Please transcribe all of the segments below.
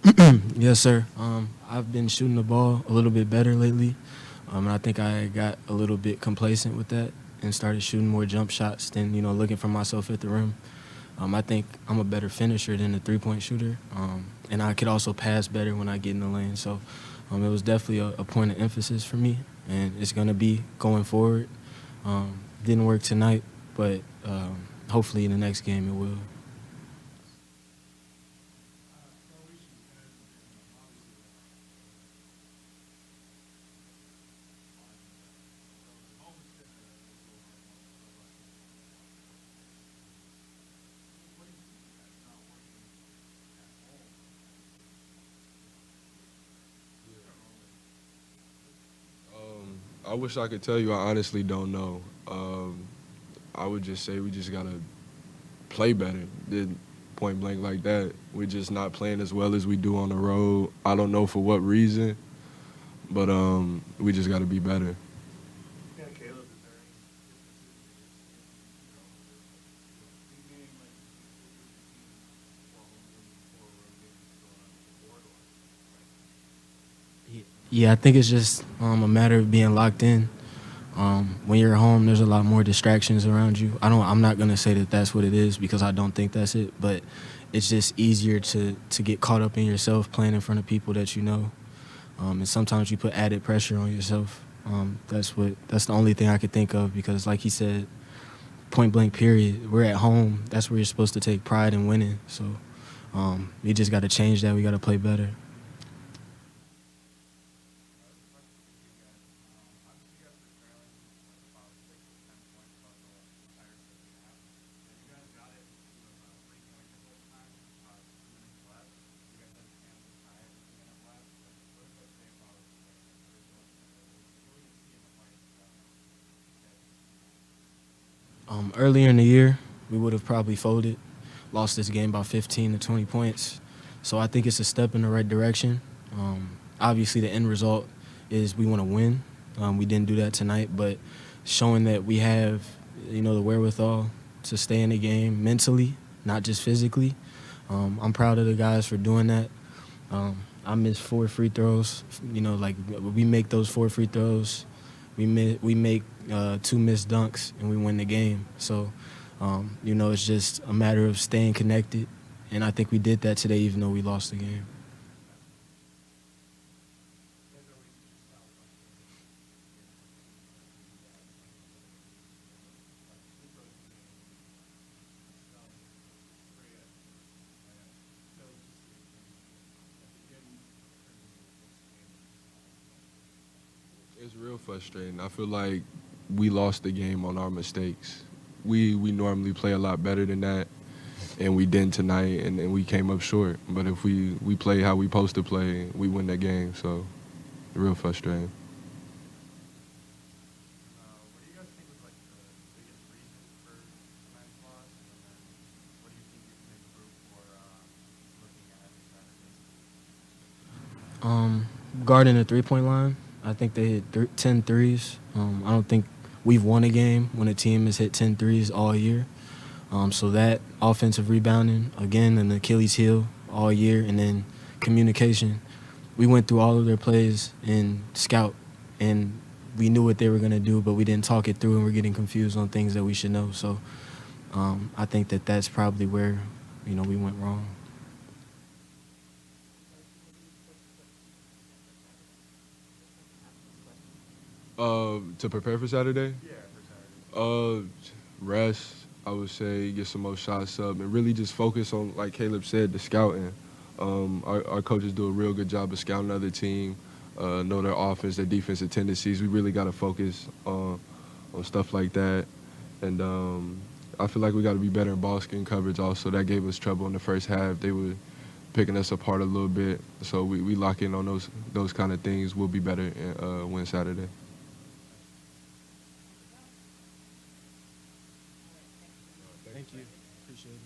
Yes, sir. I've been shooting the ball a little bit better lately, and I think I got a little bit complacent with that and started shooting more jump shots than looking for myself at the rim. I think I'm a better finisher than a three-point shooter, and I could also pass better when I get in the lane. So it was definitely a point of emphasis for me, and it's going to be going forward. Didn't work tonight, but hopefully in the next game it will. I wish I could tell you. I honestly don't know. I would just say we just gotta play better. Did point blank like that. We're just not playing as well as we do on the road. I don't know for what reason, but we just gotta be better. Yeah, I think it's just a matter of being locked in. When you're at home, there's a lot more distractions around you. I'm not gonna say that that's what it is because I don't think that's it. But it's just easier to get caught up in yourself playing in front of people that you know. And sometimes you put added pressure on yourself. That's the only thing I could think of because, like he said, point blank period. We're at home. That's where you're supposed to take pride in winning. So we just got to change that. We got to play better. Earlier in the year, we would have probably folded, lost this game by 15 to 20 points. So I think it's a step in the right direction. Obviously, the end result is we want to win. We didn't do that tonight, but showing that we have, the wherewithal to stay in the game mentally, not just physically. I'm proud of the guys for doing that. I missed 4 free throws. Like we make those 4 free throws. We make 2 missed dunks and we win the game. So, it's just a matter of staying connected, and I think we did that today, even though we lost the game. It's real frustrating. I feel like we lost the game on our mistakes. We normally play a lot better than that, and we didn't tonight, and we came up short. But if we play how we supposed to play, we win that game. So real frustrating. Um, Guarding the three-point line, I think they hit 10 threes. I don't think we've won a game when a team has hit 10 threes all year. So that offensive rebounding, again, an Achilles heel all year, and then communication. We went through all of their plays in scout, and we knew what they were going to do, but we didn't talk it through, and we're getting confused on things that we should know. So I think that that's probably where, we went wrong. To prepare for Saturday, uh, rest. I would say get some more shots up and really just focus on, like Caleb said, the scouting. Our coaches do a real good job of scouting other team, know their offense, their defensive tendencies. We really got to focus on stuff like that, and I feel like we got to be better in ball screen coverage. Also, that gave us trouble in the first half. They were picking us apart a little bit, so we lock in on those kind of things. We'll be better and win Saturday. Thank you. Appreciate it.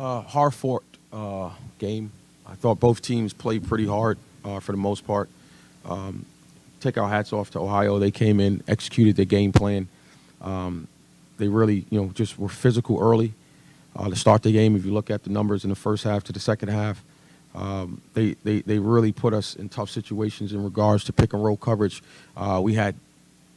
Hard-fought game. I thought both teams played pretty hard for the most part. Take our hats off to Ohio. They came in, executed their game plan. They really, just were physical early to start the game. If you look at the numbers in the first half to the second half, they really put us in tough situations in regards to pick and roll coverage. We had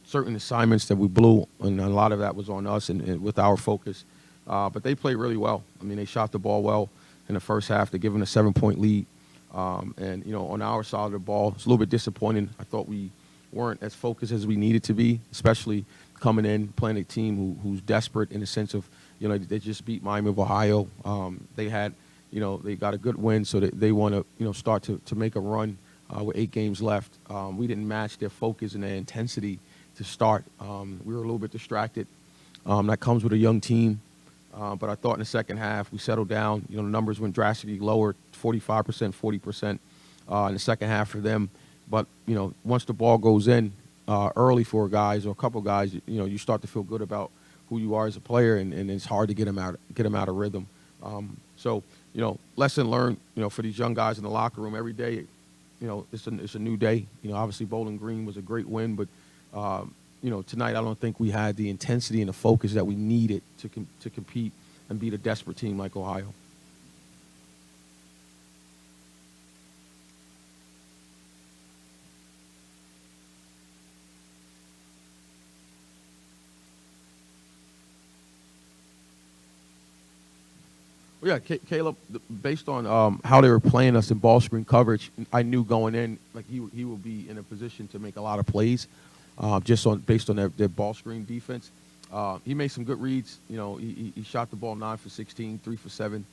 certain assignments that we blew, and a lot of that was on us and with our focus. But they played really well. I mean, they shot the ball well in the first half. They're giving a 7-point lead. And, on our side of the ball, it's a little bit disappointing. I thought we weren't as focused as we needed to be, especially coming in, playing a team who's desperate in the sense of, they just beat Miami of Ohio. They had, they got a good win, so that they want to, start to make a run with 8 games left. We didn't match their focus and their intensity to start. We were a little bit distracted. That comes with a young team. But I thought in the second half we settled down. The numbers went drastically lower, 45%, 40% in the second half for them. But, once the ball goes in early for guys or a couple guys, you start to feel good about who you are as a player, and it's hard to get them out of rhythm. So, lesson learned, for these young guys in the locker room every day, it's a new day. Obviously Bowling Green was a great win, but tonight I don't think we had the intensity and the focus that we needed to compete and beat a desperate team like Ohio. Well, yeah, Caleb, based on how they were playing us in ball screen coverage, I knew going in, like he will be in a position to make a lot of plays. Based on their ball screen defense. He made some good reads. He shot the ball 9 for 16, 3 for 7.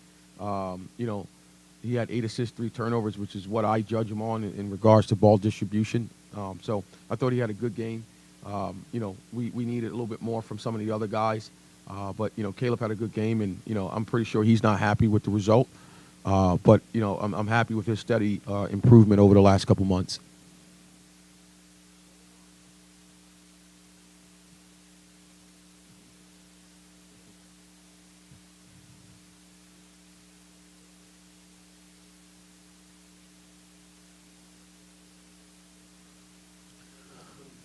He had 8 assists, 3 turnovers, which is what I judge him on in regards to ball distribution. So I thought he had a good game. We needed a little bit more from some of the other guys. But Caleb had a good game, and, I'm pretty sure he's not happy with the result. But I'm happy with his steady improvement over the last couple months.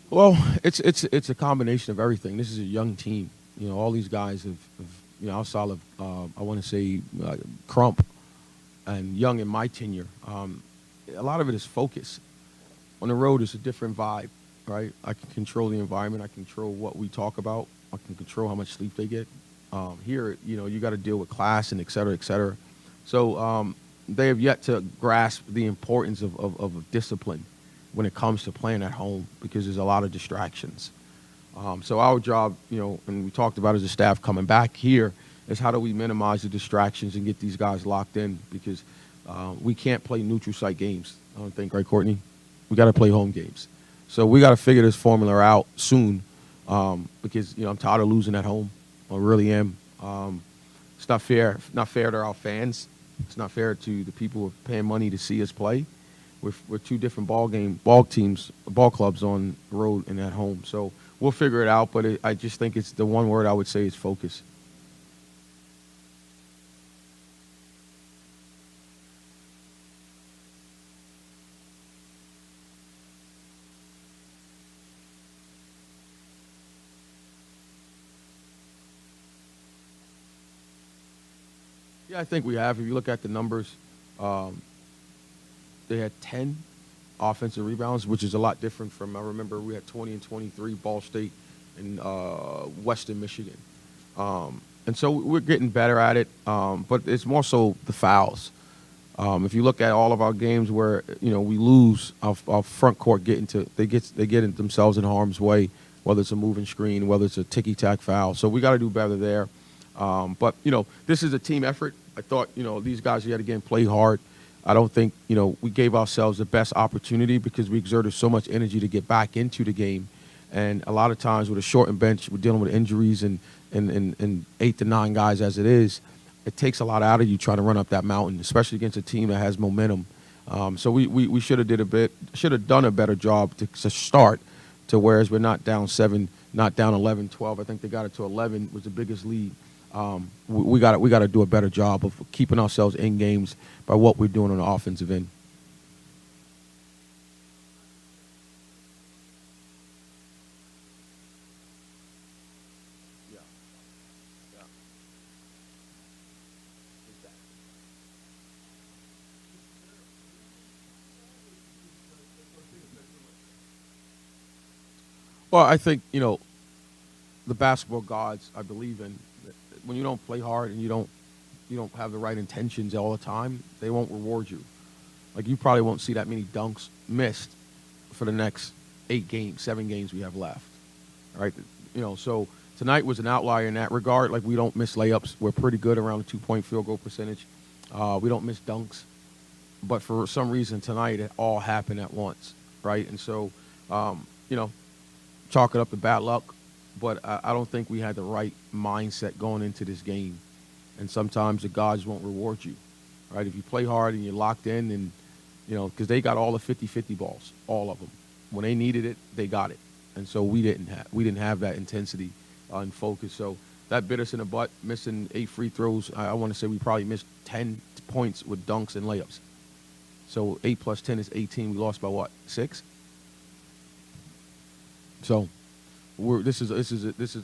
Well, it's a combination of everything. This is a young team. All these guys have outside of I want to say Crump and Young in my tenure. A lot of it is focus. On the road, it's a different vibe, right? I can control the environment. I control what we talk about. I can control how much sleep they get. Here, you got to deal with class and et cetera, et cetera. So they have yet to grasp the importance of discipline when it comes to playing at home, because there's a lot of distractions. So our job, and we talked about as a staff coming back here, is how do we minimize the distractions and get these guys locked in, because we can't play neutral site games. I don't think, right, Courtney? We got to play home games. So we got to figure this formula out soon, because I'm tired of losing at home. I really am. It's not fair. Not fair to our fans. It's not fair to the people who are paying money to see us play. We're 2 different ball clubs on the road and at home. So we'll figure it out, but I just think it's the one word I would say is focus. Yeah, I think we have. If you look at the numbers, they had 10 offensive rebounds, which is a lot different from, I remember we had 20 and 23, Ball State and Western Michigan. And so we're getting better at it, but it's more so the fouls. If you look at all of our games where, we lose, our front court they get themselves in harm's way, whether it's a moving screen, whether it's a ticky-tack foul. So we got to do better there. But, this is a team effort. I thought, these guys yet again play hard. I don't think, we gave ourselves the best opportunity because we exerted so much energy to get back into the game. And a lot of times with a shortened bench, we're dealing with injuries and 8 to 9 guys as it is. It takes a lot out of you trying to run up that mountain, especially against a team that has momentum. So we should have done a better job to start, to whereas we're not down 7, not down 11, 12. I think they got it to 11 was the biggest lead. we got to do a better job of keeping ourselves in games by what we're doing on the offensive end. Well, I think, the basketball gods I believe in, when you don't play hard and you don't have the right intentions all the time, they won't reward you. Like, you probably won't see that many dunks missed for the next 7 games we have left. All right? So tonight was an outlier in that regard. Like, we don't miss layups. We're pretty good around the 2-point field goal percentage. We don't miss dunks. But for some reason tonight, it all happened at once, right? And so, chalk it up to bad luck. But I don't think we had the right mindset going into this game. And sometimes the gods won't reward you, right? If you play hard and you're locked in and, because they got all the 50-50 balls, all of them. When they needed it, they got it. And so we didn't have that intensity and focus. So that bit us in the butt, missing 8 free throws. I want to say we probably missed 10 points with dunks and layups. So 8 plus 10 is 18. We lost by what, 6? So this is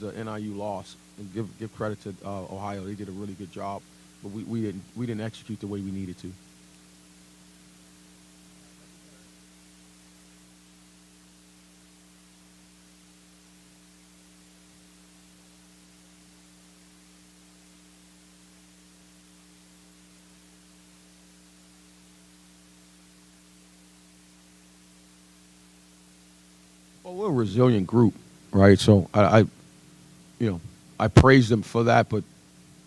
a NIU loss. And give credit to Ohio. They did a really good job, but we didn't execute the way we needed to. Well, we're a resilient group, right? So I praise them for that, but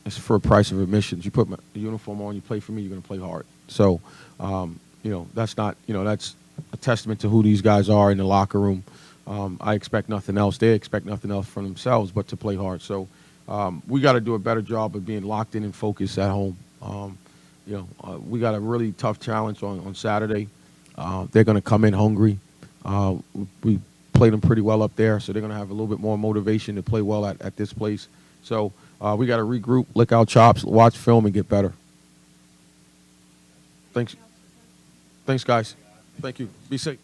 it's for a price of admissions. You put the uniform on, you play for me, you're going to play hard. So, that's not, that's a testament to who these guys are in the locker room. I expect nothing else. They expect nothing else from themselves but to play hard. So, we got to do a better job of being locked in and focused at home. We got a really tough challenge on Saturday. They're going to come in hungry. We played them pretty well up there, so they're going to have a little bit more motivation to play well at this place. So we got to regroup, lick our chops, watch film, and get better. Thanks, guys. Thank you. Be safe.